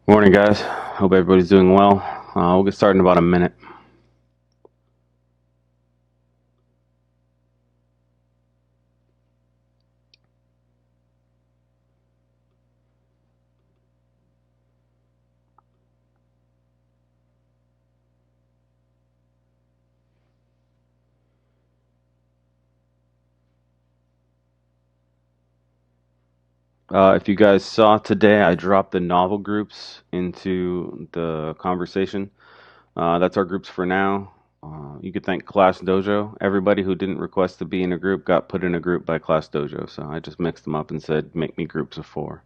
Morning, guys. Hope everybody's doing well. We'll get started in about a minute. If you guys saw today, I dropped the novel groups into the conversation. That's our groups for now. You could thank Class Dojo. Everybody who didn't request to be in a group got put in a group by Class Dojo. So I just mixed them up and said, make me groups of four.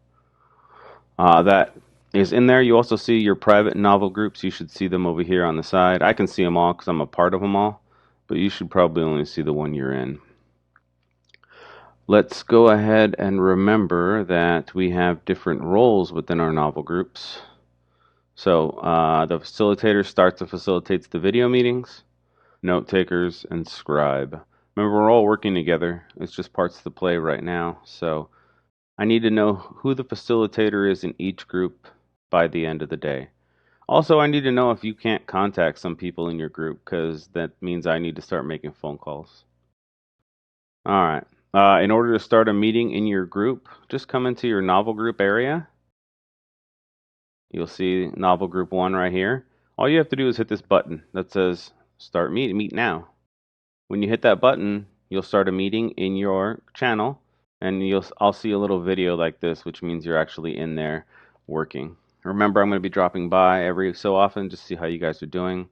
That is in there. You also see your private novel groups. You should see them over here on the side. I can see them all because I'm a part of them all, but you should probably only see the one you're in. Let's go ahead and remember that we have different roles within our novel groups. So the facilitator starts and facilitates the video meetings, note takers, and scribe. Remember, we're all working together. It's just parts of the play right now. So I need to know who the facilitator is in each group by the end of the day. Also, I need to know if you can't contact some people in your group because that means I need to start making phone calls. All right. In order to start a meeting in your group, just come into your novel group area. You'll see novel group 1 right here. All you have to do is hit this button that says start meet now. When you hit that button, you'll start a meeting in your channel and I'll see a little video like this, which means you're actually in there working. Remember, I'm going to be dropping by every so often just to see how you guys are doing.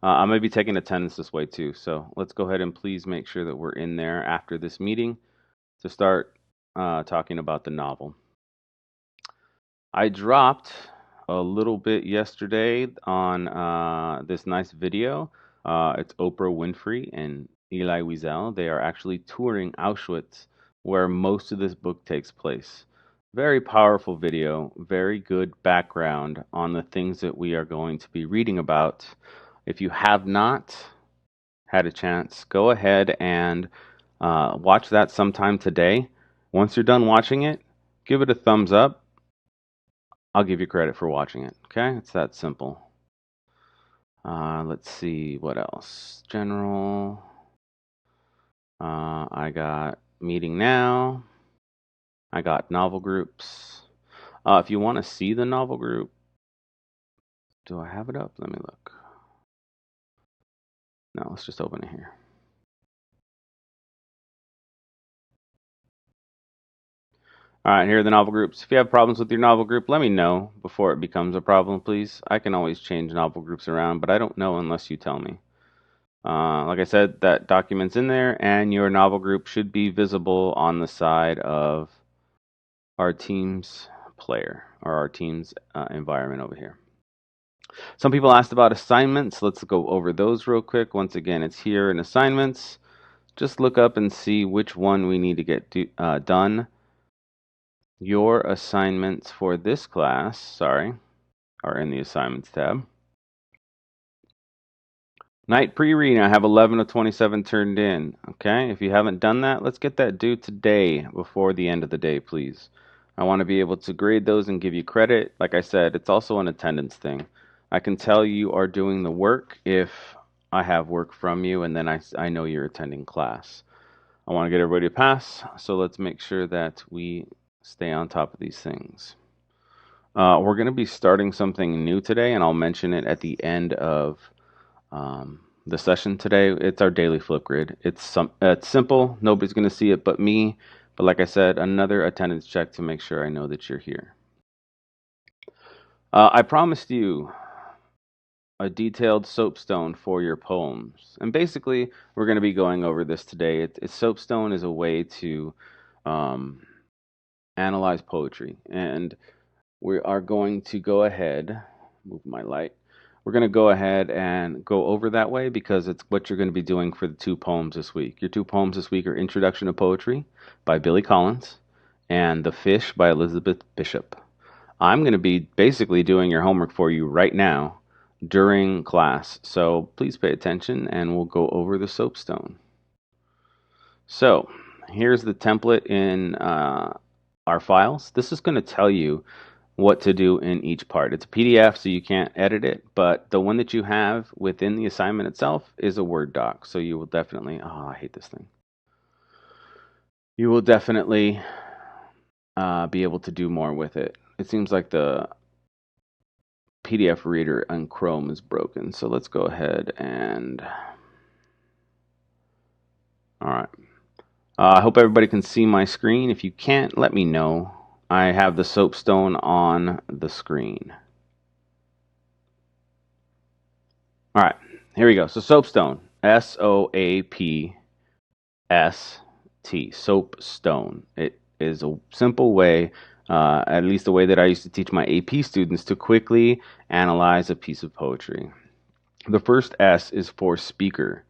I'm going to be taking attendance this way too. So let's go ahead and please make sure that we're in there after this meeting to start talking about the novel. I dropped a little bit yesterday on this nice video. It's Oprah Winfrey and Elie Wiesel. They are actually touring Auschwitz, where most of this book takes place. Very powerful video, very good background on the things that we are going to be reading about. If you have not had a chance, go ahead and watch that sometime today. Once you're done watching it, give it a thumbs up. I'll give you credit for watching it. Okay, it's that simple. Let's see what else. General. I got meeting now. I got novel groups. If you want to see the novel group, do I have it up? Let me look. No, let's just open it here. All right, here are the novel groups. If you have problems with your novel group, let me know before it becomes a problem, please. I can always change novel groups around, but I don't know unless you tell me. Like I said, that document's in there, and your novel group should be visible on the side of our team's player or our team's environment over here. Some people asked about assignments. Let's go over those real quick. Once again, it's here in assignments. Just look up and see which one we need to get done. Your assignments for this class, are in the assignments tab. Night pre-reading, I have 11 of 27 turned in. Okay, if you haven't done that, let's get that due today before the end of the day, please. I want to be able to grade those and give you credit. Like I said, it's also an attendance thing. I can tell you are doing the work if I have work from you and then I know you're attending class. I want to get everybody to pass, so let's make sure that we stay on top of these things. We're going to be starting something new today, and I'll mention it at the end of the session today. It's our daily flip grid. It's simple. Nobody's going to see it but me. But like I said, another attendance check to make sure I know that you're here. I promised you a detailed soapstone for your poems. And basically, we're going to be going over this today. Soapstone is a way to analyze poetry. And we are going to go ahead, move my light. We're going to go ahead and go over that way because it's what you're going to be doing for the 2 poems this week. Your 2 poems this week are Introduction to Poetry by Billy Collins and The Fish by Elizabeth Bishop. I'm going to be basically doing your homework for you right now during class. So please pay attention and we'll go over the soapstone. So here's the template in our files. This is going to tell you what to do in each part. It's a PDF, so you can't edit it, but the one that you have within the assignment itself is a Word doc. So you will definitely, oh, I hate this thing. You will definitely be able to do more with it. It seems like the PDF reader on Chrome is broken. So let's go ahead and, all right. I hope everybody can see my screen. If you can't, let me know. I have the soapstone on the screen. All right, here we go. So soapstone, SOAPST, soapstone. It is a simple way, at least the way that I used to teach my AP students, to quickly analyze a piece of poetry. The first S is for speaker.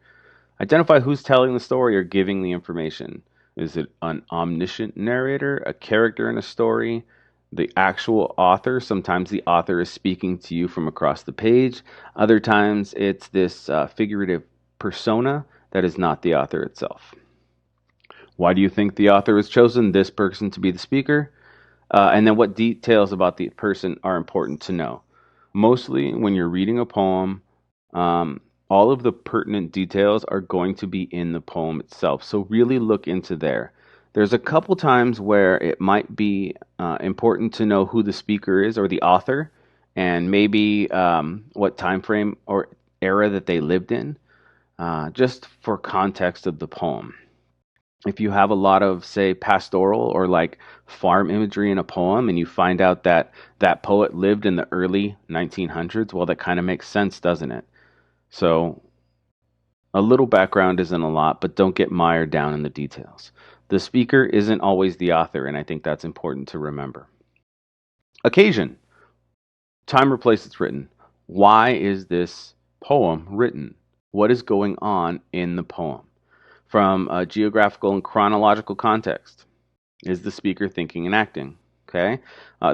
Identify who's telling the story or giving the information. Is it an omniscient narrator, a character in a story, the actual author? Sometimes the author is speaking to you from across the page. Other times it's this figurative persona that is not the author itself. Why do you think the author has chosen this person to be the speaker? And then what details about the person are important to know? Mostly when you're reading a poem, all of the pertinent details are going to be in the poem itself. So really look into there. There's a couple times where it might be important to know who the speaker is or the author, and maybe what time frame or era that they lived in, just for context of the poem. If you have a lot of, say, pastoral or like farm imagery in a poem, and you find out that that poet lived in the early 1900s, well, that kind of makes sense, doesn't it? So a little background isn't a lot, but don't get mired down in the details. The speaker isn't always the author, and I think that's important to remember. Occasion, time or place it's written. Why is this poem written? What is going on in the poem? From a geographical and chronological context, is the speaker thinking and acting? Okay.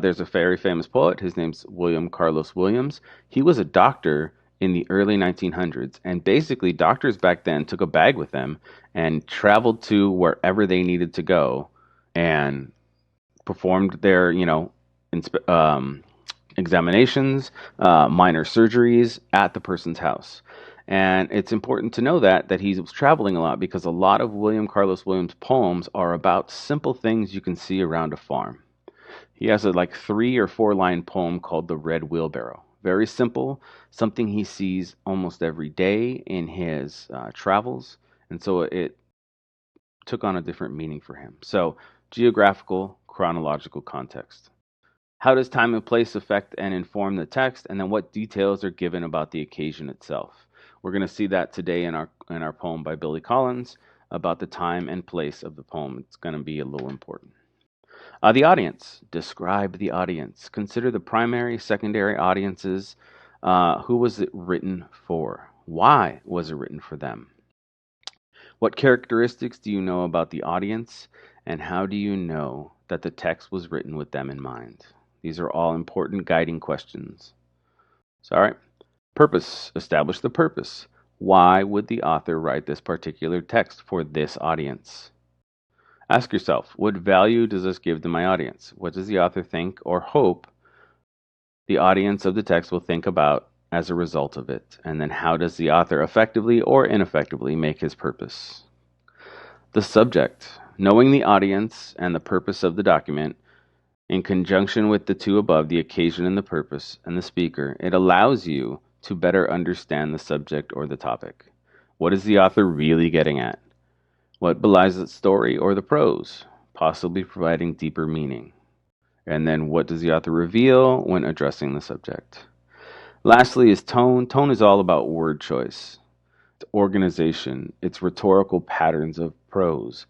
There's a very famous poet. His name's William Carlos Williams. He was a doctor in the early 1900s, and basically doctors back then took a bag with them and traveled to wherever they needed to go and performed their, examinations, minor surgeries at the person's house. And it's important to know that he was traveling a lot, because a lot of William Carlos Williams' poems are about simple things you can see around a farm. He has a like 3 or 4 line poem called The Red Wheelbarrow. Very simple, something he sees almost every day in his travels. And so it took on a different meaning for him. So, geographical, chronological context. How does time and place affect and inform the text? And then what details are given about the occasion itself? We're going to see that today in our poem by Billy Collins about the time and place of the poem. It's going to be a little important. The audience. Describe the audience. Consider the primary, secondary audiences. Who was it written for? Why was it written for them? What characteristics do you know about the audience? And how do you know that the text was written with them in mind? These are all important guiding questions. So, all right. Purpose. Establish the purpose. Why would the author write this particular text for this audience? Ask yourself, what value does this give to my audience? What does the author think or hope the audience of the text will think about as a result of it? And then how does the author effectively or ineffectively make his purpose? The subject. Knowing the audience and the purpose of the document, in conjunction with the two above, the occasion and the purpose, and the speaker, it allows you to better understand the subject or the topic. What is the author really getting at? What belies the story or the prose, possibly providing deeper meaning? And then what does the author reveal when addressing the subject? Lastly is tone. Tone is all about word choice, it's organization, it's rhetorical patterns of prose.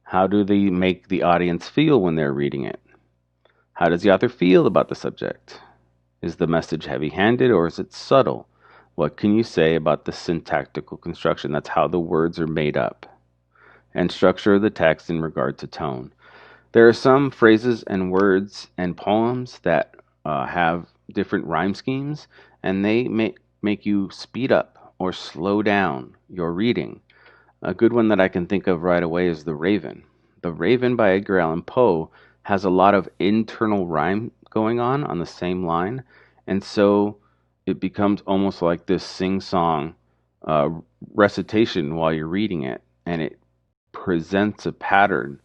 How do they make the audience feel when they're reading it? How does the author feel about the subject? Is the message heavy-handed or is it subtle? What can you say about the syntactical construction? That's how the words are made up. And structure of the text in regard to tone. There are some phrases and words and poems that have different rhyme schemes, and they make you speed up or slow down your reading. A good one that I can think of right away is The Raven. The Raven by Edgar Allan Poe has a lot of internal rhyme going on the same line. And so it becomes almost like this sing-song uh, recitation while you're reading it, and it presents a pattern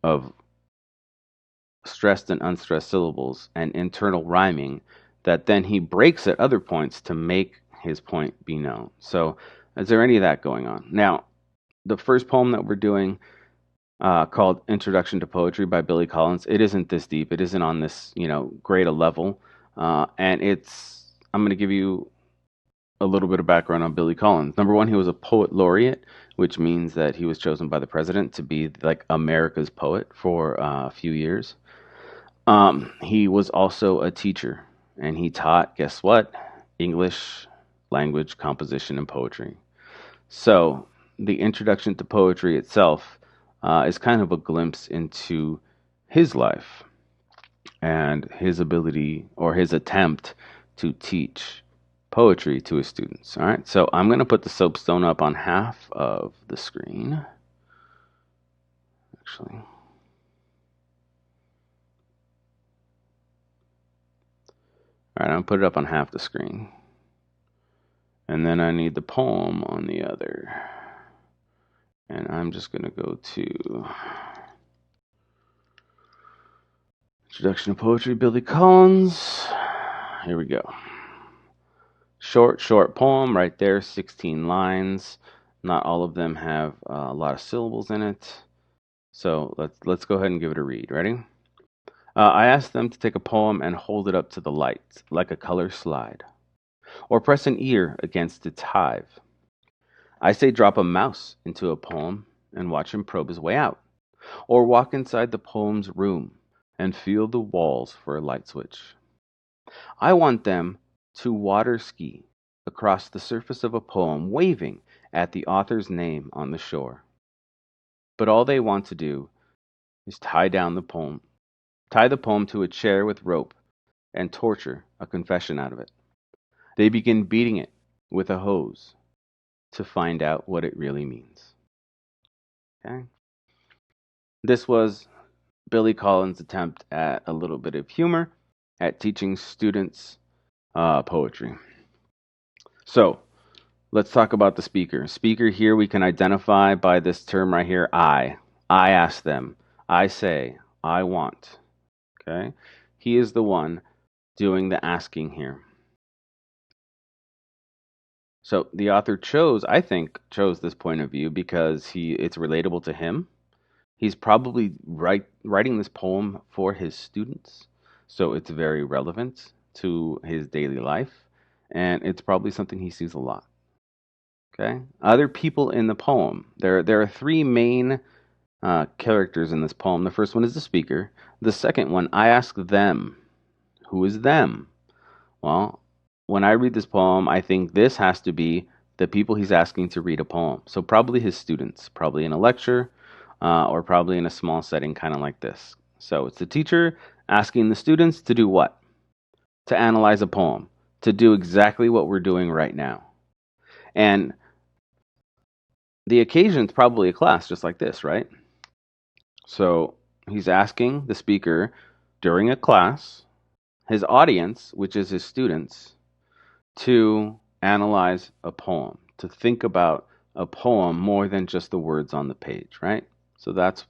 of stressed and unstressed syllables and internal rhyming that then he breaks at other points to make his point be known. So, is there any of that going on? Now, the first poem that we're doing, called Introduction to Poetry by Billy Collins, it isn't this deep. It isn't on this, great a level. And I'm going to give you a little bit of background on Billy Collins. Number one, he was a poet laureate, which means that he was chosen by the president to be like America's poet for a few years. He was also a teacher, and he taught, guess what? English language, composition, and poetry. So, the introduction to poetry itself is kind of a glimpse into his life and his ability or his attempt to teach poetry to his students. All right, so I'm going to put the soapstone up on half of the screen. Actually, all right, I'm going to put it up on half the screen. And then I need the poem on the other. And I'm just going to go to Introduction to Poetry, Billy Collins. Here we go. Short poem right there, 16 lines. Not all of them have a lot of syllables in it. So let's go ahead and give it a read. Ready? I asked them to take a poem and hold it up to the light, like a color slide, or press an ear against its hive. I say drop a mouse into a poem and watch him probe his way out, or walk inside the poem's room and feel the walls for a light switch. I want them to water ski across the surface of a poem, waving at the author's name on the shore. But all they want to do is tie the poem to a chair with rope, and torture a confession out of it. They begin beating it with a hose to find out what it really means. Okay? This was Billy Collins' attempt at a little bit of humor at teaching students poetry. So, let's talk about the speaker. Speaker here we can identify by this term right here, I. I ask them. I say. I want. Okay? He is the one doing the asking here. So the author I think, chose this point of view because it's relatable to him. He's probably writing this poem for his students, so it's very relevant to his daily life, and it's probably something he sees a lot. Okay. Other people in the poem. There are three main characters in this poem. The first one is the speaker. The second one, I ask them. Who is them? Well, when I read this poem, I think this has to be the people he's asking to read a poem. So probably his students, probably in a lecture, or probably in a small setting, kind of like this. So it's the teacher asking the students to do what? To analyze a poem, to do exactly what we're doing right now. And the occasion's probably a class just like this, right? So he's asking the speaker during a class, his audience, which is his students, to analyze a poem, to think about a poem more than just the words on the page, right? So that's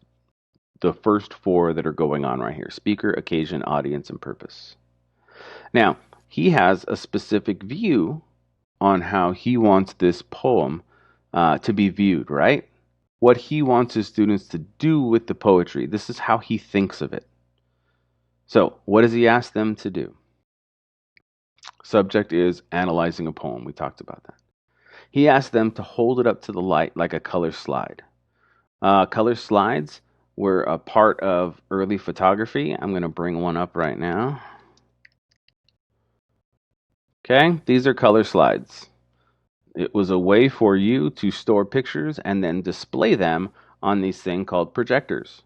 the first four that are going on right here: speaker, occasion, audience, and purpose. Now, he has a specific view on how he wants this poem to be viewed, right? What he wants his students to do with the poetry. This is how he thinks of it. So, what does he ask them to do? Subject is analyzing a poem. We talked about that. He asked them to hold it up to the light like a color slide. Color slides were a part of early photography. I'm going to bring one up right now. Okay, these are color slides. It was a way for you to store pictures and then display them on these things called projectors.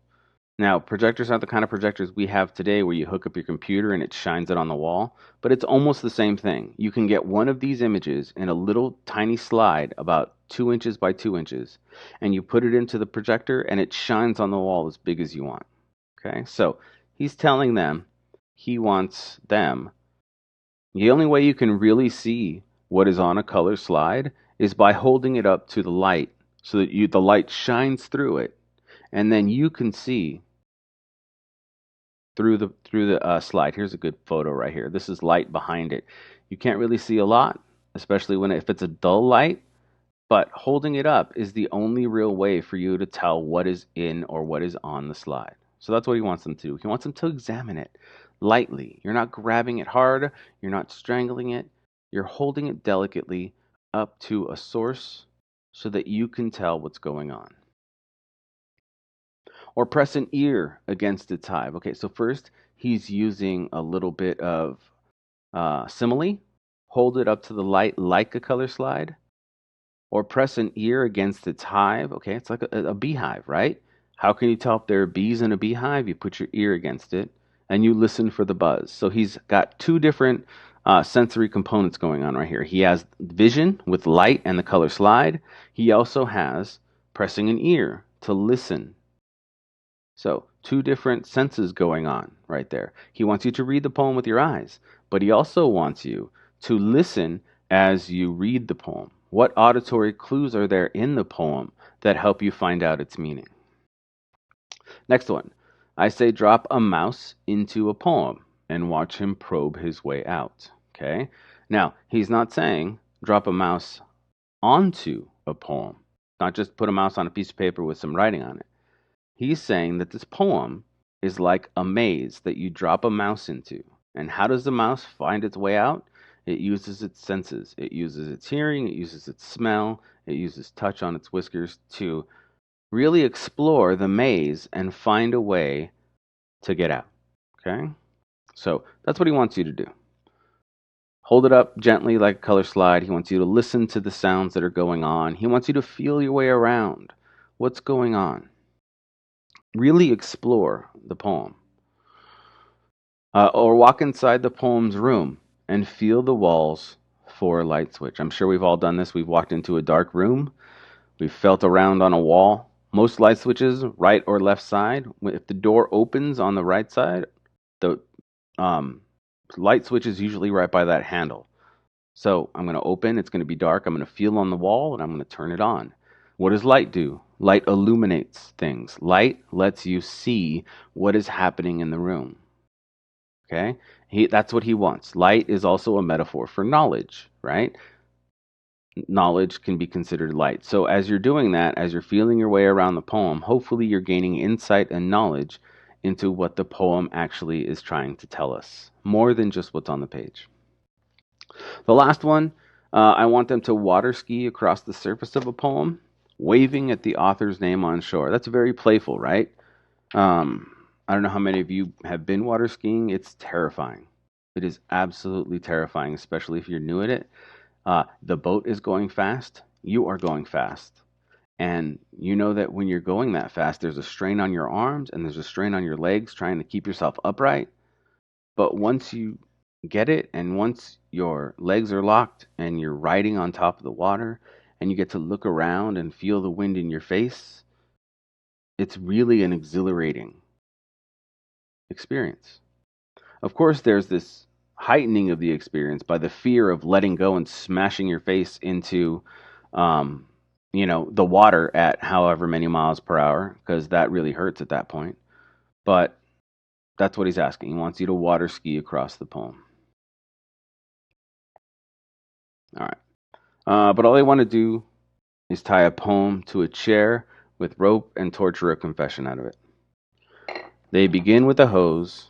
Now, projectors aren't the kind of projectors we have today where you hook up your computer and it shines it on the wall, but it's almost the same thing. You can get one of these images in a little tiny slide about 2 inches by 2 inches, and you put it into the projector and it shines on the wall as big as you want. Okay, so he's telling them he wants them. The only way you can really see what is on a color slide is by holding it up to the light so that the light shines through it, and then you can see through the slide. Here's a good photo right here. This is light behind it. You can't really see a lot, especially if it's a dull light, but holding it up is the only real way for you to tell what is in or what is on the slide. So that's what he wants them to do. He wants them to examine it lightly. You're not grabbing it hard, you're not strangling it. You're holding it delicately up to a source so that you can tell what's going on. Or press an ear against its hive. Okay, so first he's using a little bit of simile. Hold it up to the light like a color slide. Or press an ear against its hive. Okay, it's like a beehive, right? How can you tell if there are bees in a beehive? You put your ear against it and you listen for the buzz. So he's got two different sensory components going on right here. He has vision with light and the color slide. He also has pressing an ear to listen. So, two different senses going on right there. He wants you to read the poem with your eyes, but he also wants you to listen as you read the poem. What auditory clues are there in the poem that help you find out its meaning? Next one. I say drop a mouse into a poem and watch him probe his way out. Okay? Now, he's not saying drop a mouse onto a poem, not just put a mouse on a piece of paper with some writing on it. He's saying that this poem is like a maze that you drop a mouse into. And how does the mouse find its way out? It uses its senses. It uses its hearing, it uses its smell, it uses touch on its whiskers to really explore the maze and find a way to get out. Okay? So that's what he wants you to do. Hold it up gently like a color slide. He wants you to listen to the sounds that are going on. He wants you to feel your way around. What's going on? Really explore the poem. Or walk inside the poem's room and feel the walls for a light switch. I'm sure we've all done this. We've walked into a dark room. We've felt around on a wall. Most light switches, right or left side, if the door opens on the right side, the light switch is usually right by that handle. So I'm going to open, it's going to be dark, I'm going to feel on the wall, and I'm going to turn it on. What does light do? Light illuminates things. Light lets you see what is happening in the room. Okay? That's what he wants. Light is also a metaphor for knowledge, right? Knowledge can be considered light. So as you're doing that, as you're feeling your way around the poem, hopefully you're gaining insight and knowledge into what the poem actually is trying to tell us, more than just what's on the page. The last one, I want them to water ski across the surface of a poem, waving at the author's name on shore. That's very playful, right? I don't know how many of you have been water skiing. It's terrifying. It is absolutely terrifying, especially if you're new at it. The boat is going fast. You are going fast. And you know that when you're going that fast, there's a strain on your arms and there's a strain on your legs trying to keep yourself upright. But once you get it and once your legs are locked and you're riding on top of the water and you get to look around and feel the wind in your face, it's really an exhilarating experience. Of course, there's this heightening of the experience by the fear of letting go and smashing your face into, the water at however many miles per hour, because that really hurts at that point. But that's what he's asking. He wants you to water ski across the poem. All right. But all they want to do is tie a poem to a chair with rope and torture a confession out of it. They begin with a hose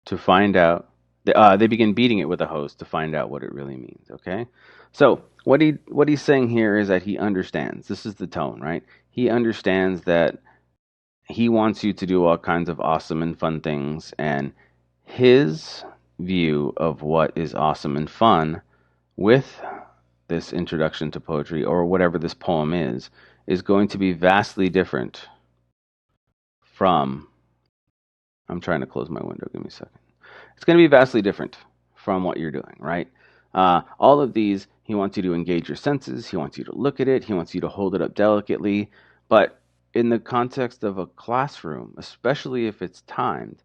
to find out. They begin beating it with a hose to find out what it really means. Okay, so what he's saying here is that he understands. This is the tone, right? He understands that he wants you to do all kinds of awesome and fun things, and his view of what is awesome and fun with this introduction to poetry or whatever this poem is going to be vastly different from. I'm trying to close my window. Give me a second. It's going to be vastly different from what you're doing, right? All of these, he wants you to engage your senses. He wants you to look at it. He wants you to hold it up delicately. But in the context of a classroom, especially if it's timed,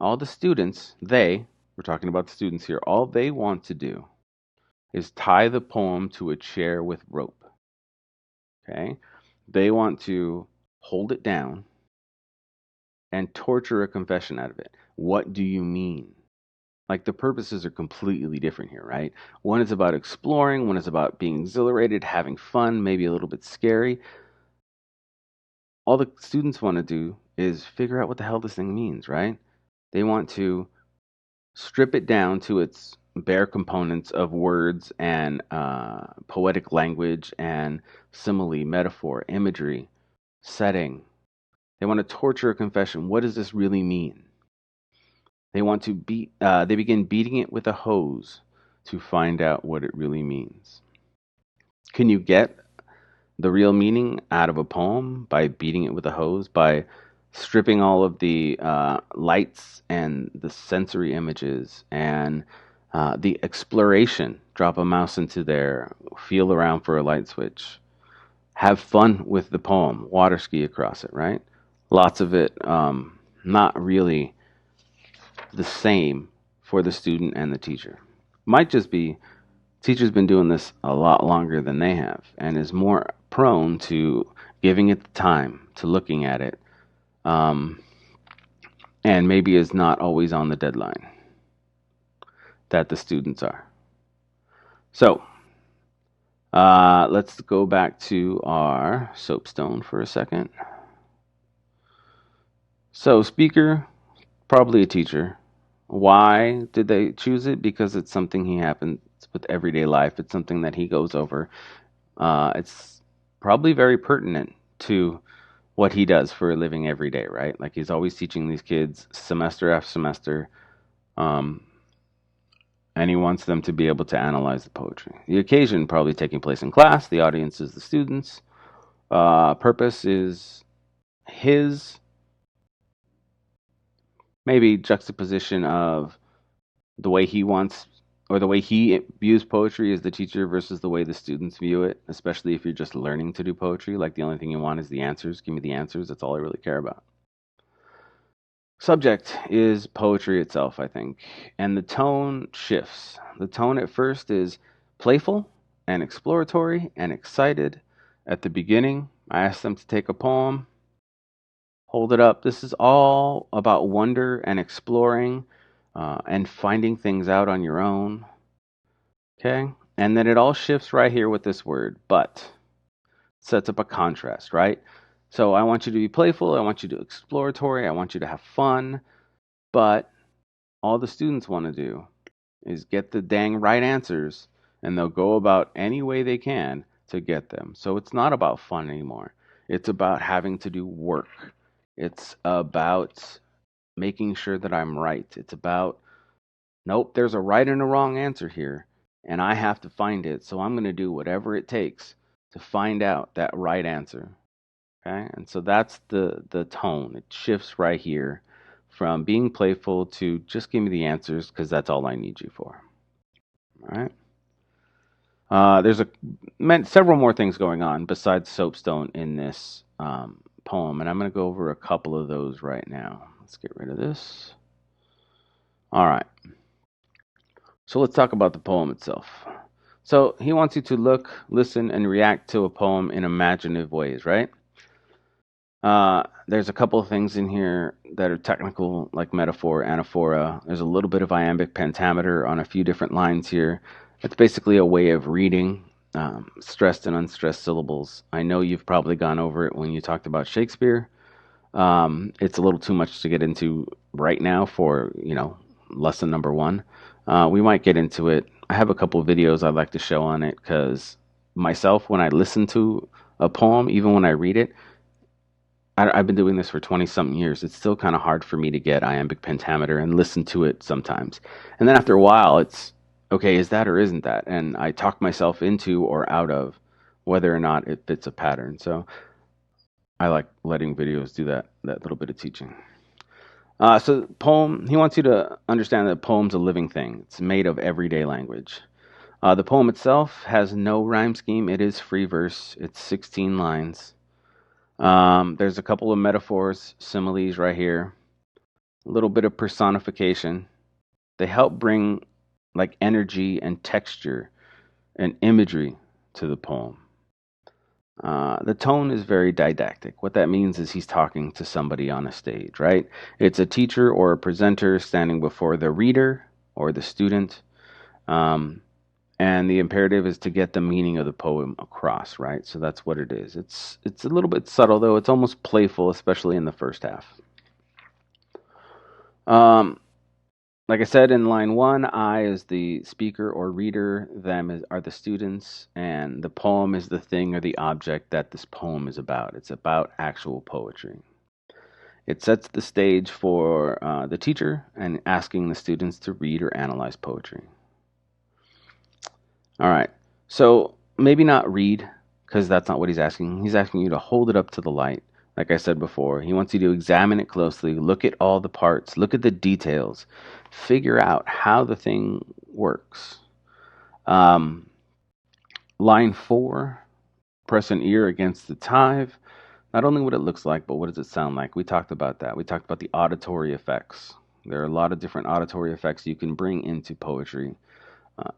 All the students, we're talking about the students here, all they want to do is tie the poem to a chair with rope. Okay? They want to hold it down and torture a confession out of it. What do you mean? Like the purposes are completely different here, right? One is about exploring, one is about being exhilarated, having fun, maybe a little bit scary. All the students want to do is figure out what the hell this thing means, right? They want to strip it down to its bare components of words and poetic language and simile, metaphor, imagery, setting. They want to torture a confession. What does this really mean? They want to they begin beating it with a hose to find out what it really means. Can you get the real meaning out of a poem by beating it with a hose, by stripping all of the lights and the sensory images and the exploration? Drop a mouse into there, feel around for a light switch, have fun with the poem, water ski across it, right? Lots of it not really the same for the student and the teacher. Might just be teacher's been doing this a lot longer than they have and is more prone to giving it the time, to looking at it, um, and maybe is not always on the deadline that the students are. So let's go back to our soapstone for a second. So speaker, probably a teacher. Why did they choose it? Because it's something he happens with everyday life. It's something that he goes over. It's probably very pertinent to what he does for a living every day, right? Like he's always teaching these kids semester after semester, um, and he wants them to be able to analyze the poetry. The occasion probably taking place in class. The audience is the students. Purpose is his maybe juxtaposition of the way he wants or the way he views poetry as the teacher versus the way the students view it, especially if you're just learning to do poetry. Like the only thing you want is the answers. Give me the answers. That's all I really care about. Subject is poetry itself, I think. And the tone shifts. The tone at first is playful and exploratory and excited. At the beginning, I asked them to take a poem, hold it up. This is all about wonder and exploring and finding things out on your own. Okay? And then it all shifts right here with this word, but. Sets up a contrast, right? So I want you to be playful, I want you to exploratory, I want you to have fun, but all the students want to do is get the dang right answers, and they'll go about any way they can to get them. So it's not about fun anymore. It's about having to do work. It's about making sure that I'm right. It's about, nope, there's a right and a wrong answer here, and I have to find it. So I'm going to do whatever it takes to find out that right answer. Okay, and so that's the tone. It shifts right here from being playful to just give me the answers because that's all I need you for. All right. There's several more things going on besides soapstone in this poem, and I'm going to go over a couple of those right now. Let's get rid of this. All right. So let's talk about the poem itself. So he wants you to look, listen, and react to a poem in imaginative ways, right? There's a couple of things in here that are technical, like metaphor, anaphora. There's a little bit of iambic pentameter on a few different lines here. It's basically a way of reading stressed and unstressed syllables. I know you've probably gone over it when you talked about Shakespeare. It's a little too much to get into right now for, lesson number one. We might get into it. I have a couple of videos I'd like to show on it because myself, when I listen to a poem, even when I read it, I've been doing this for 20 something years. It's still kind of hard for me to get iambic pentameter and listen to it sometimes. And then after a while, it's okay, is that or isn't that? And I talk myself into or out of whether or not it fits a pattern. So I like letting videos do that little bit of teaching. So poem, he wants you to understand that a poem's a living thing. It's made of everyday language. The poem itself has no rhyme scheme. It is free verse. It's 16 lines. There's a couple of metaphors, similes right here. a little bit of personification. They help bring like energy and texture and imagery to the poem. The tone is very didactic. What that means is he's talking to somebody on a stage, right? It's a teacher or a presenter standing before the reader or the student. Um, and the imperative is to get the meaning of the poem across, right? So that's what it is. It's a little bit subtle though. It's almost playful, especially in the first half. Um, like I said in line one, I is the speaker or reader, are the students, and the poem is the thing or the object that this poem is about. It's about actual poetry. It sets the stage for the teacher and asking the students to read or analyze poetry. All right. So maybe not read, because that's not what he's asking. He's asking you to hold it up to the light. Like I said before, he wants you to examine it closely, look at all the parts, look at the details, figure out how the thing works. Um, line four, press an ear against the tithe. Not only what it looks like, but what does it sound like? We talked about that. We talked about the auditory effects. There are a lot of different auditory effects you can bring into poetry,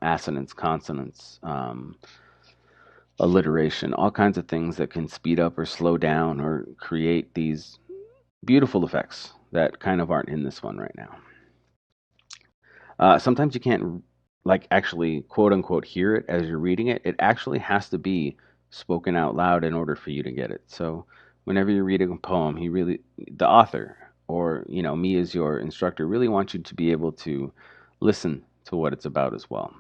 assonance, consonants, alliteration, all kinds of things that can speed up or slow down or create these beautiful effects that kind of aren't in this one right now. Sometimes you can't like actually quote unquote hear it as you're reading it. It actually has to be spoken out loud in order for you to get it. So whenever you're reading a poem, the author or me as your instructor really wants you to be able to listen to what it's about as well.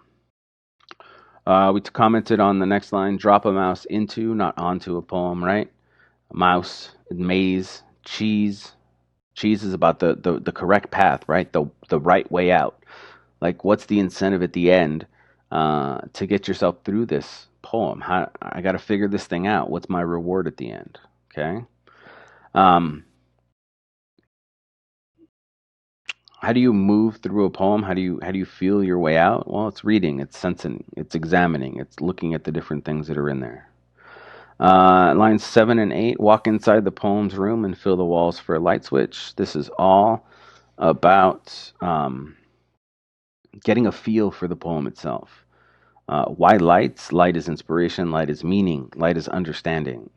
We commented on the next line: drop a mouse into, not onto a poem, right? Mouse, maze, cheese. Cheese is about the correct path, right? The right way out. Like, what's the incentive at the end to get yourself through this poem? How I got to figure this thing out. What's my reward at the end? Okay. Um, how do you move through a poem? How do you feel your way out? Well, it's reading, it's sensing, it's examining, it's looking at the different things that are in there. Lines 7 and 8, walk inside the poem's room and fill the walls for a light switch. This is all about getting a feel for the poem itself. Why lights? Light is inspiration, light is meaning, light is understanding.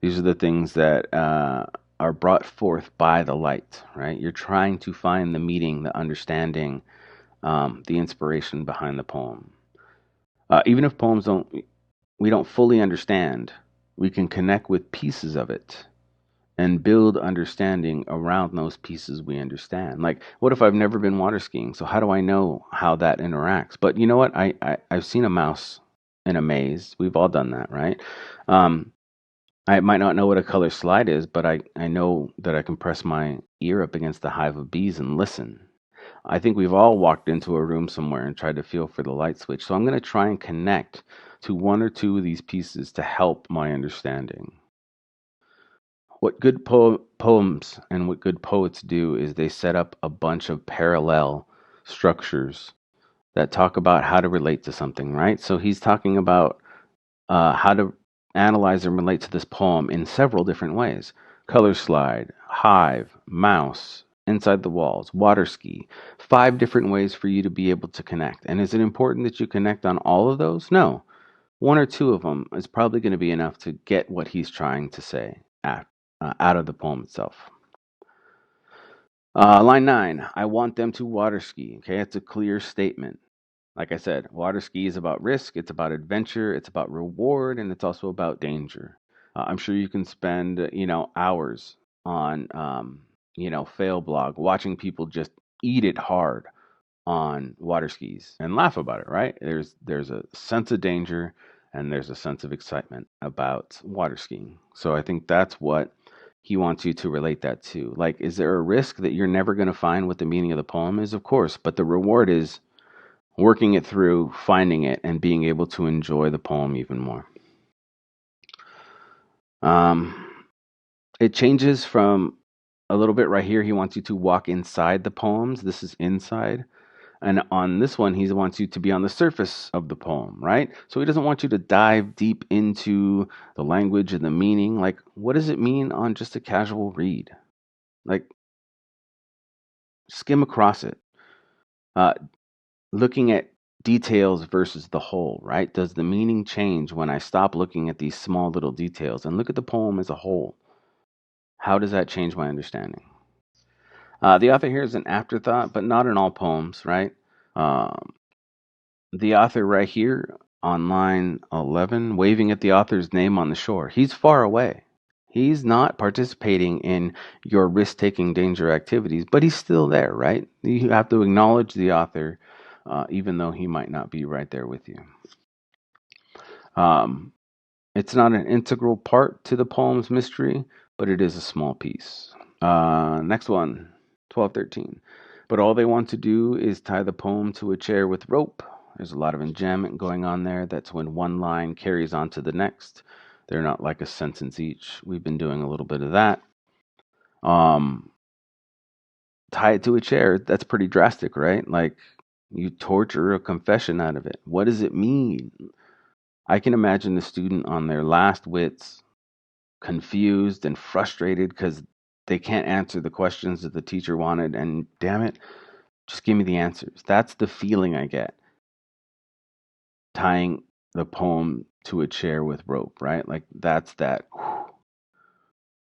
These are the things that are brought forth by the light, right? You're trying to find the meaning, the understanding, the inspiration behind the poem. Even if we don't fully understand, we can connect with pieces of it and build understanding around those pieces we understand. Like, what if I've never been water skiing? So how do I know how that interacts? But you know what? I've seen a mouse in a maze. We've all done that, right? Um, I might not know what a color slide is, but I know that I can press my ear up against the hive of bees and listen. I think we've all walked into a room somewhere and tried to feel for the light switch. So I'm going to try and connect to one or two of these pieces to help my understanding. What good poems and what good poets do is they set up a bunch of parallel structures that talk about how to relate to something, right? So he's talking about how to analyze and relate to this poem in several different ways: color slide, hive, mouse, inside the walls, water ski. 5 different ways for you to be able to connect. And is it important that you connect on all of those? No. One or two of them is probably going to be enough to get what he's trying to say out of the poem itself. Line 9, I want them to water ski. Okay, it's a clear statement. Like I said, water ski is about risk, it's about adventure, it's about reward, and it's also about danger. I'm sure you can spend, hours on, fail blog watching people just eat it hard on water skis and laugh about it, right? There's a sense of danger and there's a sense of excitement about water skiing. So I think that's what he wants you to relate that to. Like, is there a risk that you're never going to find what the meaning of the poem is? Of course, but the reward is working it through, finding it, and being able to enjoy the poem even more. Um, it changes from a little bit right here. He wants you to walk inside the poems. This is inside. And on this one, he wants you to be on the surface of the poem, right? So he doesn't want you to dive deep into the language and the meaning. Like, what does it mean on just a casual read? Like, Skim across it. Uh, Looking at details versus the whole, right? Does the meaning change when I stop looking at these small little details and look at the poem as a whole? How does that change my understanding? The author here is an afterthought, but not in all poems, right? Um, the author right here on line 11, waving at the author's name on the shore. He's far away. He's not participating in your risk taking danger activities, but he's still there, right? You have to acknowledge the author, even though he might not be right there with you. Um, it's not an integral part to the poem's mystery, but it is a small piece. Next one, 1213. But all they want to do is tie the poem to a chair with rope. There's a lot of enjambment going on there. That's when one line carries on to the next. They're not like a sentence each. We've been doing a little bit of that. Um, Tie it to a chair. That's pretty drastic, right? Like you torture a confession out of it. What does it mean? I can imagine the student on their last wits, confused and frustrated because they can't answer the questions that the teacher wanted. And damn it, just give me the answers. That's the feeling I get tying the poem to a chair with rope, right? Like that's that.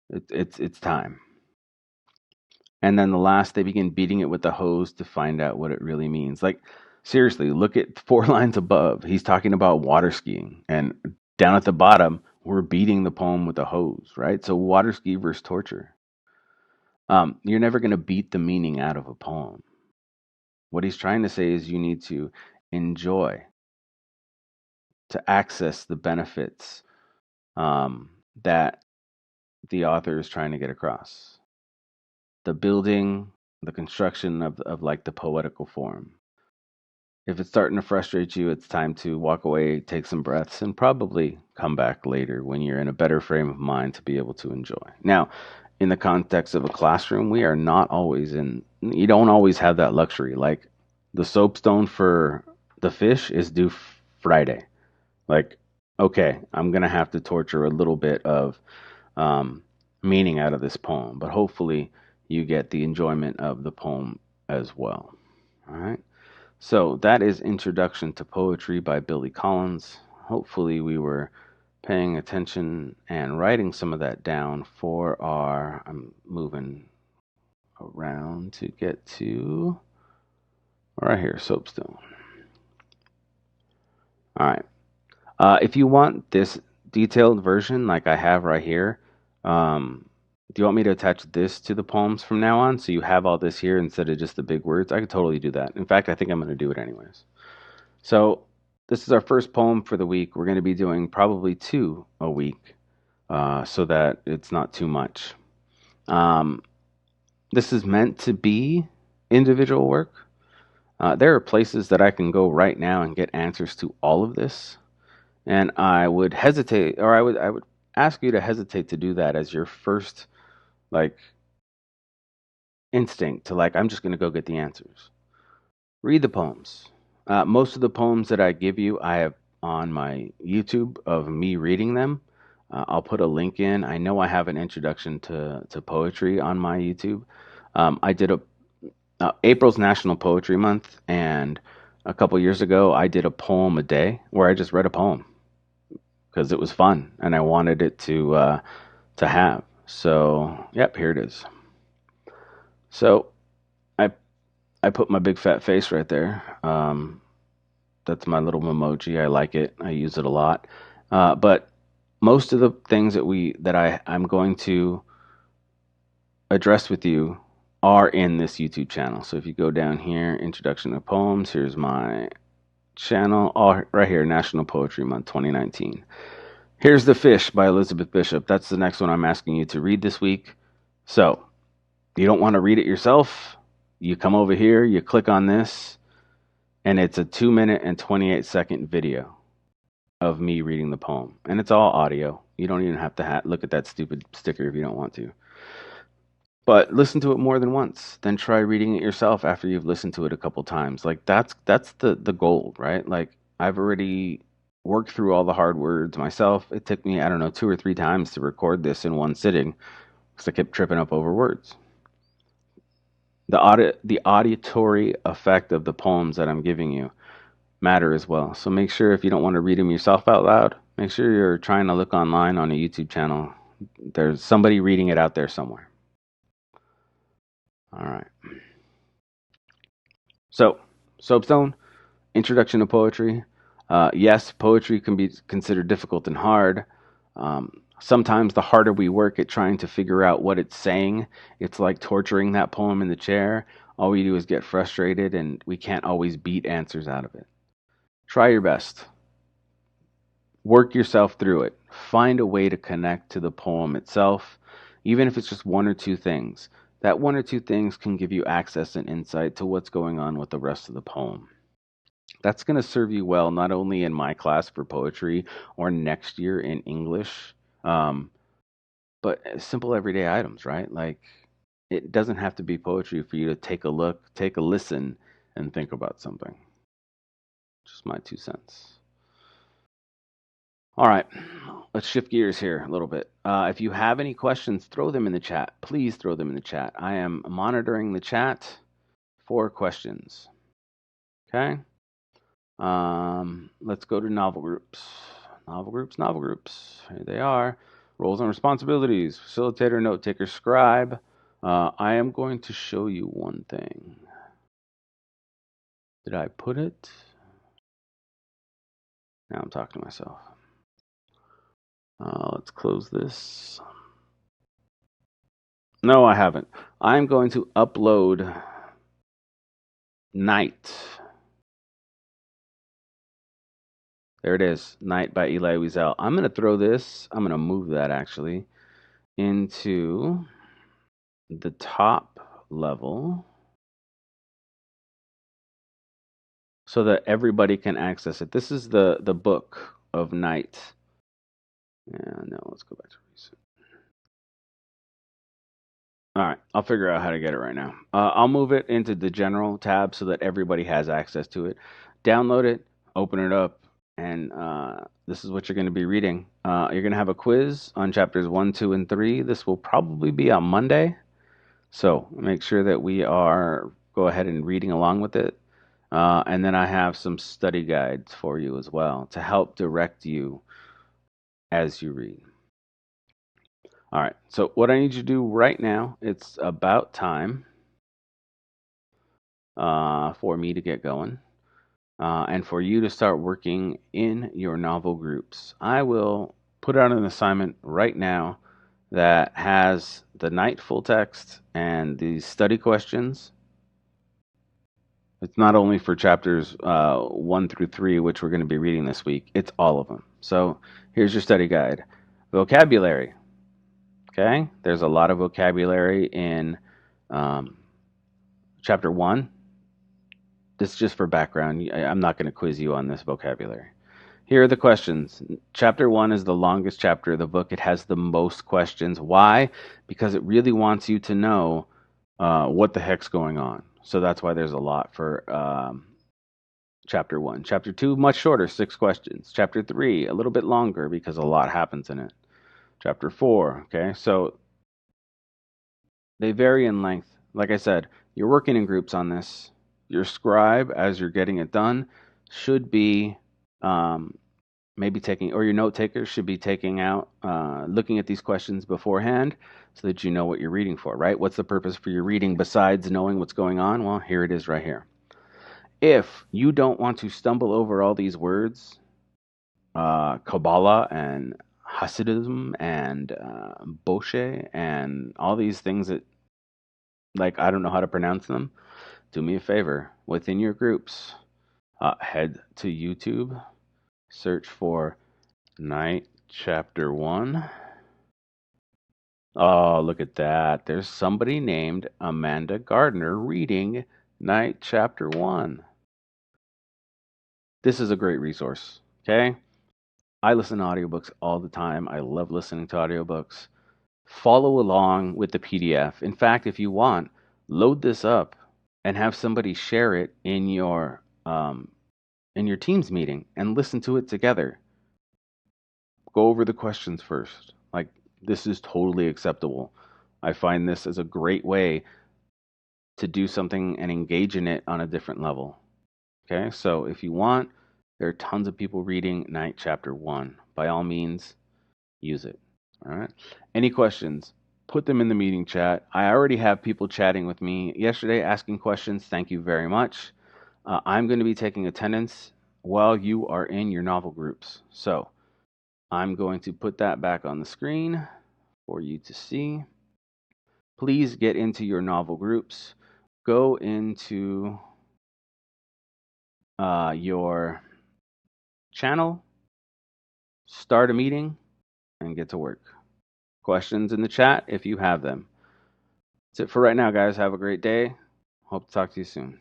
It's time. And then the last, they begin beating it with the hose to find out what it really means. Like seriously, look at 4 lines above. He's talking about water skiing, and down at the bottom, we're beating the poem with a hose, right? So water ski versus torture. You're never going to beat the meaning out of a poem. What he's trying to say is you need to enjoy, to access the benefits that the author is trying to get across. The building, the construction of like the poetical form. If it's starting to frustrate you, it's time to walk away, take some breaths, and probably come back later when you're in a better frame of mind to be able to enjoy. Now, in the context of a classroom, we are not always you don't always have that luxury. Like the soapstone for the fish is due Friday. Like, okay, I'm going to have to torture a little bit of um, meaning out of this poem, but hopefully you get the enjoyment of the poem as well. All right. So that is Introduction to Poetry by Billy Collins. Hopefully, we were paying attention and writing some of that down for our. I'm moving around to get to right here, soapstone. All right. If you want this detailed version, like I have right here, do you want me to attach this to the poems from now on so you have all this here instead of just the big words? I could totally do that. In fact, I think I'm going to do it anyways. So this is our first poem for the week. We're going to be doing probably 2 a week so that it's not too much. This is meant to be individual work. There are places that I can go right now and get answers to all of this. And I would hesitate, or I would ask you to hesitate to do that as your first like instinct to like, I'm just going to go get the answers. Read the poems. Most of the poems that I give you, I have on my YouTube of me reading them. I'll put a link in. I know I have an introduction to poetry on my YouTube. I did April's National Poetry Month, and a couple years ago, I did a poem a day where I just read a poem because it was fun and I wanted it to have. So, yep, here it is. So, I I put my big fat face right there. That's my little emoji. I like it. I use it a lot. But most of the things I'm going to address with you are in this YouTube channel. So if you go down here, Introduction to Poems, here's my channel, all right here, National Poetry Month 2019. Here's The Fish by Elizabeth Bishop. That's the next one I'm asking you to read this week. So you don't want to read it yourself, you come over here, you click on this, and it's a 2-minute and 28-second video of me reading the poem. And it's all audio. You don't even have to look at that stupid sticker if you don't want to. But listen to it more than once. Then try reading it yourself after you've listened to it a couple times. Like that's the goal, right? Like I've already worked through all the hard words myself. It took me, I don't know, 2 or 3 times to record this in one sitting because I kept tripping up over words. The auditory effect of the poems that I'm giving you matter as well. So make sure, if you don't want to read them yourself out loud, make sure you're trying to look online on a YouTube channel. There's somebody reading it out there somewhere. All right. So, Soapstone, Introduction to Poetry. Yes, poetry can be considered difficult and hard. Sometimes the harder we work at trying to figure out what it's saying, it's like torturing that poem in the chair. All we do is get frustrated, and we can't always beat answers out of it. Try your best. Work yourself through it. Find a way to connect to the poem itself, even if it's just one or two things. That one or two things can give you access and insight to what's going on with the rest of the poem. That's going to serve you well, not only in my class for poetry or next year in English, um, but simple everyday items, right? Like, it doesn't have to be poetry for you to take a look, take a listen, and think about something. Just my 2 cents. All right, let's shift gears here a little bit. If you have any questions, throw them in the chat. Please throw them in the chat. I am monitoring the chat for questions. Okay. Let's go to novel groups. Novel groups, novel groups. Here they are. Roles and responsibilities. Facilitator, note taker, scribe. I am going to show you one thing. Did I put it? Now I'm talking to myself. Let's close this. No, I haven't. I'm going to upload Night. There it is. Night by Eli Wiesel. I'm going to throw this, I'm going to move that actually into the top level so that everybody can access it. This is the book of Night. Yeah, no, let's go back to recent. All right, I'll figure out how to get it right now. I'll move it into the general tab so that everybody has access to it. Download it, open it up, and this is what you're going to be reading. You're going to have a quiz on chapters 1, 2, and 3. This will probably be on Monday, so make sure that we are go ahead and reading along with it. And then I have some study guides for you as well to help direct you as you read. All right, so what I need you to do right now, it's about time for me to get going and for you to start working in your novel groups. I will put out an assignment right now that has the Night full text and the study questions. It's not only for chapters 1 through 3, which we're going to be reading this week, it's all of them. So here's your study guide. Vocabulary. Okay, there's a lot of vocabulary in chapter 1. This is just for background. I'm not going to quiz you on this vocabulary. Here are the questions. Chapter 1 is the longest chapter of the book. It has the most questions. Why? Because it really wants you to know what the heck's going on. So that's why there's a lot for chapter 1. Chapter 2, much shorter, 6 questions. Chapter 3, a little bit longer because a lot happens in it. Chapter 4, okay, so they vary in length. Like I said, you're working in groups on this. Your scribe, as you're getting it done, should be maybe taking, or your note taker should be taking out, looking at these questions beforehand so that you know what you're reading for, right? What's the purpose for your reading besides knowing what's going on? Well, here it is right here. If you don't want to stumble over all these words, Kabbalah and Hasidism and Boshe and all these things that, like, I don't know how to pronounce them, do me a favor. Within your groups, head to YouTube, search for Night Chapter 1. Oh, look at that. There's somebody named Amanda Gardner reading Night Chapter 1. This is a great resource, okay? I listen to audiobooks all the time. I love listening to audiobooks. Follow along with the PDF. In fact, if you want, load this up and have somebody share it in your Teams meeting and listen to it together. Go over the questions first. Like, this is totally acceptable. I find this as a great way to do something and engage in it on a different level. Okay, so if you want, there are tons of people reading Night Chapter 1. By all means, use it. All right. Any questions? Put them in the meeting chat. I already have people chatting with me yesterday asking questions. Thank you very much. I'm going to be taking attendance while you are in your novel groups. So I'm going to put that back on the screen for you to see. Please get into your novel groups. Go into your channel, start a meeting, and get to work. Questions in the chat if you have them. That's it for right now, guys. Have a great day. Hope to talk to you soon.